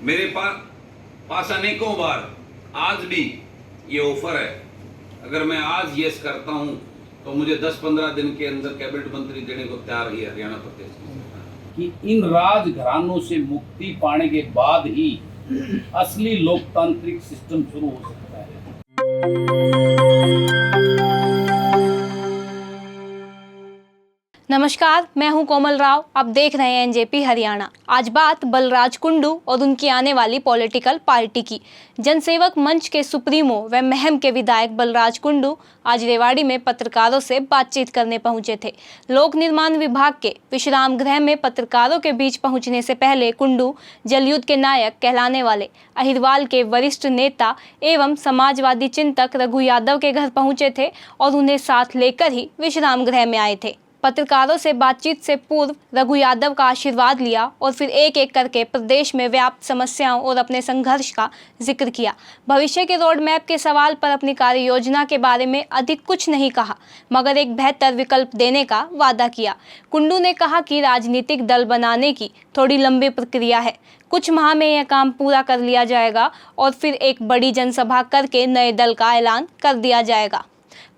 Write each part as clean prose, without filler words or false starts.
मेरे पास अनेकों बार आज भी ये ऑफर है, अगर मैं आज यस करता हूं तो मुझे 10-15 दिन के अंदर कैबिनेट मंत्री देने को तैयार ही हरियाणा प्रदेश कि इन राजघरानों से मुक्ति पाने के बाद ही असली लोकतांत्रिक सिस्टम शुरू हो सकता है। नमस्कार, मैं हूं कोमल राव। आप देख रहे हैं एनजेपी हरियाणा। आज बात बलराज कुंडू और उनकी आने वाली पॉलिटिकल पार्टी की। जनसेवक मंच के सुप्रीमो व महम के विधायक बलराज कुंडू आज रेवाड़ी में पत्रकारों से बातचीत करने पहुंचे थे। लोक निर्माण विभाग के विश्राम गृह में पत्रकारों के बीच पहुंचने से पहले कुंडू जलयुद्ध के नायक कहलाने वाले अहिरवाल के वरिष्ठ नेता एवं समाजवादी चिंतक रघु यादव के घर पहुंचे थे और उन्हें साथ लेकर ही विश्राम गृह में आए थे। पत्रकारों से बातचीत से पूर्व रघु यादव का आशीर्वाद लिया और फिर एक एक करके प्रदेश में व्याप्त समस्याओं और अपने संघर्ष का जिक्र किया। भविष्य के रोड मैप के सवाल पर अपनी कार्य योजना के बारे में अधिक कुछ नहीं कहा, मगर एक बेहतर विकल्प देने का वादा किया। कुंडू ने कहा कि राजनीतिक दल बनाने की थोड़ी लंबी प्रक्रिया है, कुछ माह में यह काम पूरा कर लिया जाएगा और फिर एक बड़ी जनसभा करके नए दल का ऐलान कर दिया जाएगा।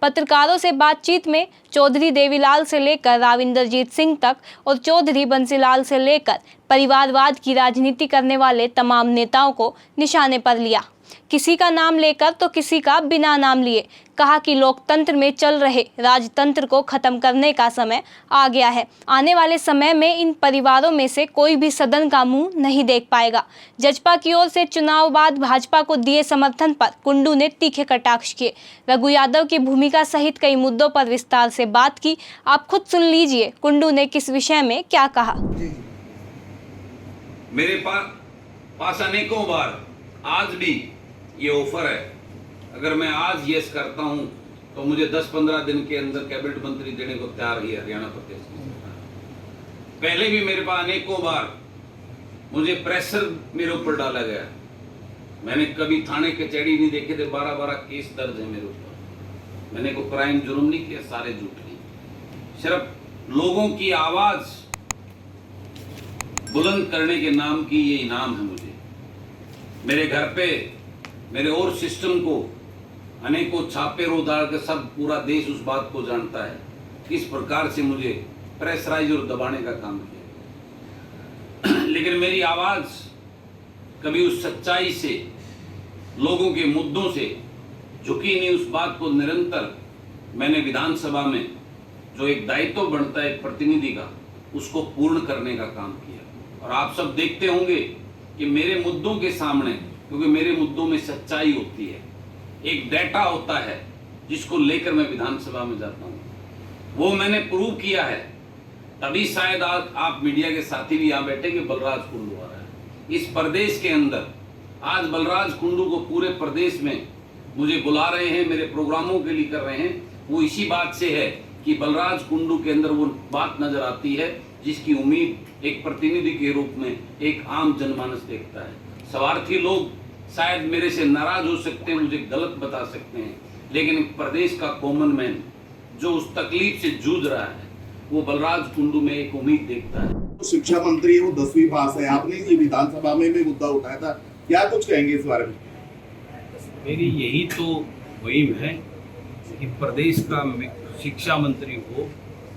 पत्रकारों से बातचीत में चौधरी देवीलाल से लेकर राविंदरजीत सिंह तक और चौधरी बंसीलाल से लेकर परिवारवाद की राजनीति करने वाले तमाम नेताओं को निशाने पर लिया। किसी का नाम लेकर तो किसी का बिना नाम लिए कहा कि लोकतंत्र में चल रहे राजतंत्र को खत्म करने का समय आ गया है। आने वाले समय में इन परिवारों में से कोई भी सदन का मुंह नहीं देख पाएगा। जजपा की ओर से चुनाव बाद भाजपा को दिए समर्थन पर कुंडू ने तीखे कटाक्ष किए। रघु यादव की भूमिका सहित कई मुद्दों पर विस्तार से बात की। आप खुद सुन लीजिए कुंडू ने किस विषय में क्या कहा। मेरे पास अनेकों बार आज भी ये ऑफर है, अगर मैं आज यस करता हूं तो मुझे 10-15 दिन के अंदर कैबिनेट मंत्री देने को तैयार ही हरियाणा प्रदेश की सरकार। पहले भी मेरे पास अनेकों बार मुझे प्रेशर मेरे ऊपर डाला गया। मैंने कभी थाने कचहरी नहीं देखे थे, 12-12 केस दर्ज है मेरे ऊपर। मैंने कोई क्राइम जुर्म नहीं किया, सारे झूठ नहीं। सिर्फ लोगों की आवाज बुलंद करने के नाम की ये इनाम है मुझे। मेरे घर पे मेरे और सिस्टम को अनेकों छापे उधार के सब पूरा देश उस बात को जानता है किस प्रकार से मुझे प्रेशराइज और दबाने का काम किया। लेकिन मेरी आवाज कभी उस सच्चाई से, लोगों के मुद्दों से झुकी नहीं। उस बात को निरंतर मैंने विधानसभा में जो एक दायित्व बनता है एक प्रतिनिधि का, उसको पूर्ण करने का काम किया। और आप सब देखते होंगे कि मेरे मुद्दों के सामने, क्योंकि मेरे मुद्दों में सच्चाई होती है, एक डेटा होता है जिसको लेकर मैं विधानसभा में जाता हूं, वो मैंने प्रूव किया है। तभी शायद आज आप मीडिया के साथी भी यहां बैठे कि बलराज कुंडू आ रहा है इस प्रदेश के अंदर। आज बलराज कुंडू को पूरे प्रदेश में मुझे बुला रहे हैं, मेरे प्रोग्रामों के लिए कर रहे हैं। वो इसी बात से है कि बलराज कुंडू के अंदर वो बात नजर आती है जिसकी उम्मीद एक प्रतिनिधि के रूप में एक आम जनमानस देखता है। स्वार्थी लोग शायद मेरे से नाराज हो सकते हैं, मुझे गलत बता सकते हैं, लेकिन प्रदेश का कॉमन मैन जो उस तकलीफ से जूझ रहा है वो बलराज कुंडू में एक उम्मीद देखता है। शिक्षा मंत्री है, वो 10वीं पास है। आपने ये विधानसभा में भी मुद्दा उठाया था, क्या कुछ कहेंगे इस बारे में? मेरी यही तो मुहिम है कि प्रदेश का शिक्षा मंत्री हो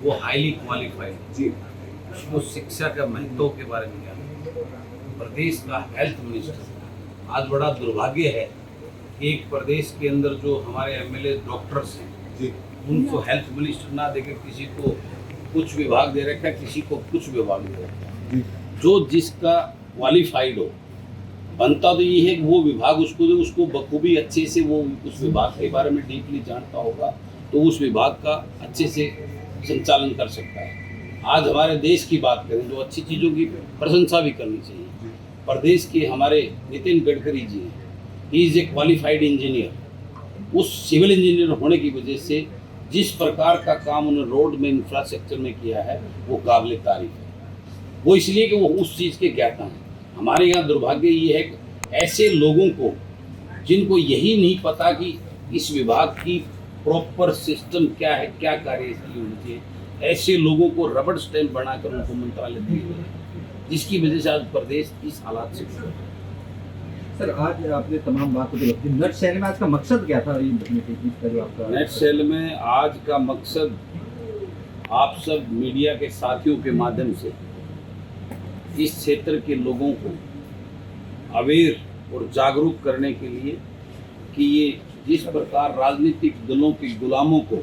वो हाईली क्वालिफाइड जी, उसको शिक्षा का महत्व के बारे में जाने। प्रदेश का हेल्थ मिनिस्टर, आज बड़ा दुर्भाग्य है कि एक प्रदेश के अंदर जो हमारे एमएलए डॉक्टर्स हैं जी, उनको हेल्थ मिनिस्टर ना देकर किसी को कुछ विभाग दे रखा है, किसी को कुछ विभाग दे रखा है। जो जिसका क्वालिफाइड हो, बनता तो ये है कि वो विभाग उसको दे, उसको बखूबी अच्छे से वो उस विभाग के बारे में डीपली जानता होगा तो उस विभाग का अच्छे से संचालन कर सकता है। आज हमारे देश की बात करें तो अच्छी चीज़ों की प्रशंसा भी करनी चाहिए। प्रदेश के हमारे नितिन गडकरी जी हैं, he is a qualified engineer. उस सिविल इंजीनियर होने की वजह से जिस प्रकार का काम उन्होंने रोड में इंफ्रास्ट्रक्चर में किया है वो काबिल तारीफ है। वो इसलिए कि वो उस चीज़ के ज्ञाता हैं। हमारे यहाँ दुर्भाग्य ये है कि ऐसे लोगों को जिनको यही नहीं पता कि इस विभाग की प्रॉपर सिस्टम क्या है, क्या कार्य इसकी होनी चाहिए, ऐसे लोगों को रबड़ स्टैंप बनाकर उनको मंत्रालय दिए हुए हैं, जिसकी वजह से आज प्रदेश इस हालात से सर आज आपने तमाम बातों को रख दी, नट शैल में आज का मकसद क्या था ये बताने के इसका जो आपका नेट सेल में आज का मकसद आप सब मीडिया के साथियों के माध्यम से इस क्षेत्र के लोगों को अवेयर और जागरूक करने के लिए कि ये जिस प्रकार राजनीतिक दलों के गुलामों को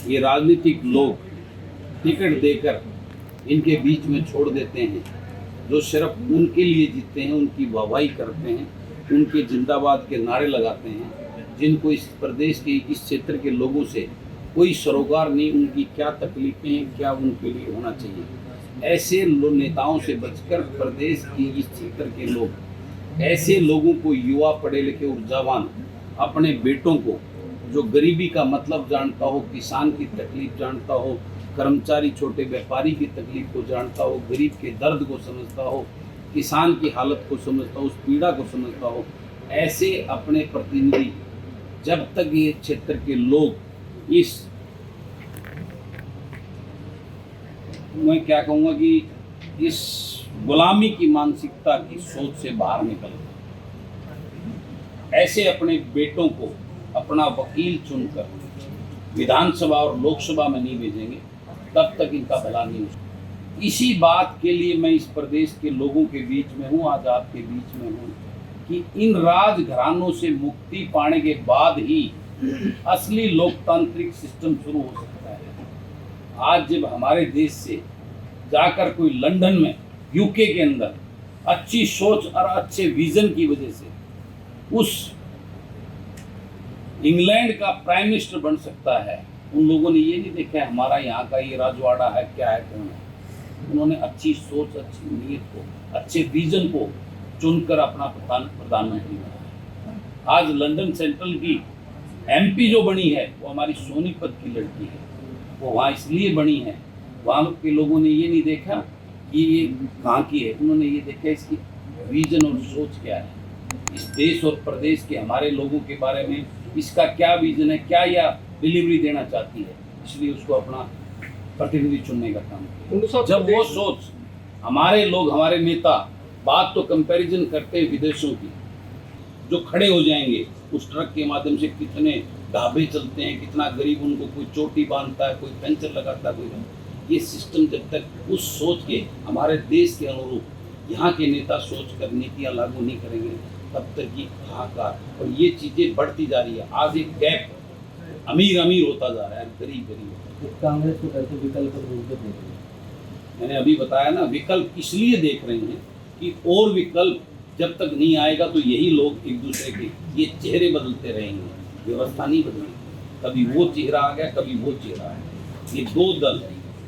ये राजनीतिक लोग टिकट देकर इनके बीच में छोड़ देते हैं, जो सिर्फ उनके लिए जीतते हैं, उनकी वाहवाही करते हैं, उनके जिंदाबाद के नारे लगाते हैं, जिनको इस प्रदेश के इस क्षेत्र के लोगों से कोई सरोकार नहीं, उनकी क्या तकलीफें हैं, क्या उनके लिए होना चाहिए, ऐसे नेताओं से बचकर प्रदेश की इस क्षेत्र के लोग ऐसे लोगों को, युवा पढ़े लिखे ऊर्जावान अपने बेटों को, जो गरीबी का मतलब जानता हो, किसान की तकलीफ जानता हो, कर्मचारी छोटे व्यापारी की तकलीफ को जानता हो, गरीब के दर्द को समझता हो, किसान की हालत को समझता हो, उस पीड़ा को समझता हो, ऐसे अपने प्रतिनिधि जब तक ये क्षेत्र के लोग इस, मैं क्या कहूँगा कि इस गुलामी की मानसिकता की सोच से बाहर निकल ऐसे अपने बेटों को अपना वकील चुनकर विधानसभा और लोकसभा में नहीं भेजेंगे, तब तक इनका भला नहीं हो सकता। इसी बात के लिए मैं इस प्रदेश के लोगों के बीच में हूँ, आज आपके बीच में हूँ, कि इन राजघरानों से मुक्ति पाने के बाद ही असली लोकतांत्रिक सिस्टम शुरू हो सकता है। आज जब हमारे देश से जाकर कोई लंदन में, यूके के अंदर अच्छी सोच और अच्छे विजन की वजह से उस इंग्लैंड का प्राइम मिनिस्टर बन सकता है, उन लोगों ने ये नहीं देखा है हमारा यहाँ का ये राजवाड़ा है, क्या है, कौन है। उन्होंने अच्छी सोच, अच्छी नीयत को, अच्छे विजन को चुनकर अपना प्रधानमंत्री बनाया। आज लंदन सेंट्रल की एमपी जो बनी है वो हमारी सोनीपत की लड़की है। वो वहाँ इसलिए बनी है, वहाँ के लोगों ने ये नहीं देखा कि ये कहाँ की है, उन्होंने ये देखा इसकी विजन और सोच क्या है, इस देश और प्रदेश के हमारे लोगों के बारे में इसका क्या विजन है, क्या या डिलीवरी देना चाहती है, इसलिए उसको अपना प्रतिनिधि चुनने का काम किया। जब वो सोच हमारे लोग, हमारे नेता बात तो कंपैरिजन करते हैं विदेशों की, जो खड़े हो जाएंगे उस ट्रक के माध्यम से, कितने ढाबे चलते हैं, कितना गरीब उनको कोई चोटी बांधता है, कोई पेंचर लगाता है, कोई, ये सिस्टम जब तक उस सोच के हमारे देश के अनुरूप यहाँ के नेता सोच कर नीतियाँ लागू नहीं करेंगे, तब तक ये हाहाकार और ये चीज़ें बढ़ती जा रही है। आज एक गैप अमीर अमीर होता जा रहा है, गरीब गरीब होता है। कांग्रेस को कैसे विकल्प देख रहे हैं? मैंने अभी बताया ना, विकल्प इसलिए देख रहे हैं कि और विकल्प जब तक नहीं आएगा तो यही लोग एक दूसरे के ये चेहरे बदलते रहेंगे, व्यवस्था नहीं बदलेगी। कभी वो चेहरा आ गया, कभी वो चेहरा आ गया। ये दो दल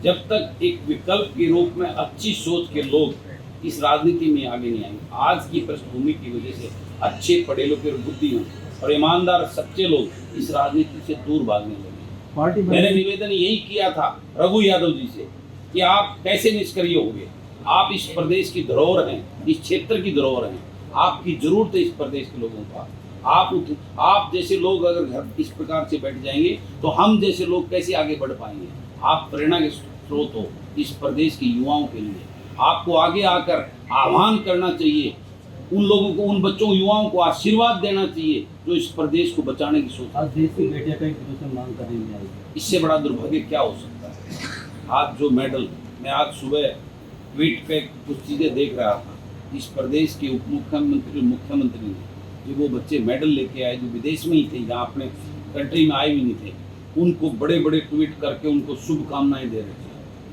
जब तक एक विकल्प के रूप में अच्छी सोच के लोग इस राजनीति में आगे नहीं आएंगे। आज की पृष्ठभूमि की वजह से अच्छे पढ़े लिखे और बुद्धिमान और ईमानदार सच्चे लोग इस राजनीति से दूर भागने लगे। मैंने निवेदन यही किया था रघु यादव जी से कि आप कैसे निष्क्रिय हो गए, आप इस प्रदेश की धरोहर हैं, इस क्षेत्र की धरोहर हैं, आपकी जरूरत है इस प्रदेश के लोगों का। आप जैसे लोग अगर घर इस प्रकार से बैठ जाएंगे तो हम जैसे लोग कैसे आगे बढ़ पाएंगे। आप प्रेरणा के स्रोत हो इस प्रदेश के युवाओं के लिए। आपको आगे आकर आह्वान करना चाहिए, उन लोगों को, उन बच्चों युवाओं को आशीर्वाद देना चाहिए जो इस प्रदेश को बचाने की सोच। आज देश की बेटियां कई दिनों से मांग कर रही है, इससे बड़ा दुर्भाग्य क्या हो सकता है। आज जो मेडल, मैं आज सुबह ट्वीट पे कुछ चीज़ें देख रहा था, इस प्रदेश के उप मुख्यमंत्री और मुख्यमंत्री ने जो वो बच्चे मेडल लेके आए जो विदेश में ही थे, जहाँ अपने कंट्री में आए भी नहीं थे, उनको बड़े बड़े ट्वीट करके उनको शुभकामनाएं दे रहे थे।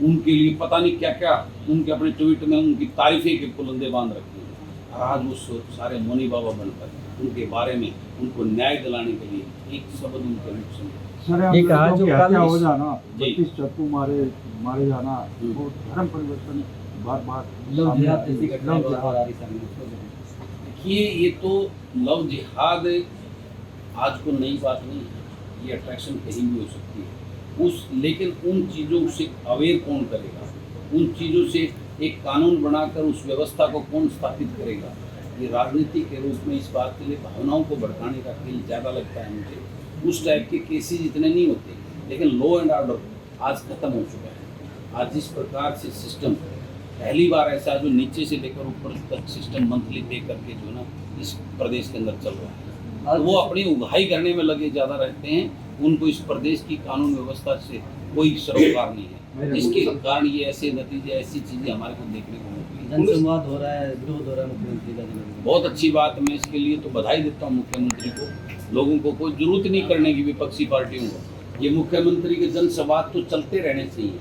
उनके लिए पता नहीं क्या क्या उनके अपने ट्वीट में उनकी तारीफें के पुलंदे बांध रखे हैं। और आज वो सारे मोनी बाबा बनकर उनके बारे में उनको न्याय दिलाने के लिए एक शब्द उनके मुख से एक आज जो क्या हो जाना, जी। 32 चप्पू मारे जाना, वो धर्म परिवर्तन बार लव जिहाद जैसी घटनाएं बार आ रही सामने। देखिए, ये तो लव जिहाद आज को नई बात नहीं है, ये अट्रैक्शन कहीं भी हो सकती है। लेकिन उन चीज़ों से अवेयर कौन करेगा, उन चीज़ों से एक कानून बनाकर उस व्यवस्था को कौन स्थापित करेगा। ये राजनीति के रूप में इस बात के लिए भावनाओं को भड़काने का खेल ज़्यादा लगता है मुझे। उस टाइप के केसेस इतने नहीं होते, लेकिन लॉ एंड ऑर्डर आज खत्म हो चुका है। आज जिस प्रकार से सिस्टम पहली बार ऐसा जो नीचे से लेकर ऊपर तक सिस्टम मंथली दे करके जो है ना इस प्रदेश के अंदर चल रहा है। वो अपनी उगाही करने में लगे ज़्यादा रहते हैं, उनको इस प्रदेश की कानून व्यवस्था से कोई सरोकार नहीं है, जिसके कारण ये ऐसे नतीजे, ऐसी चीज़ें हमारे को देखने को मिलती हैं। जनसंवाद हो रहा है, विरोध हो रहा है मुख्यमंत्री का जनसंवाद। बहुत अच्छी बात है, मैं इसके लिए तो बधाई देता हूँ मुख्यमंत्री को। लोगों को कोई जरूरत नहीं करने की विपक्षी पार्टियों को, ये मुख्यमंत्री के जनसंवाद तो चलते रहने चाहिए।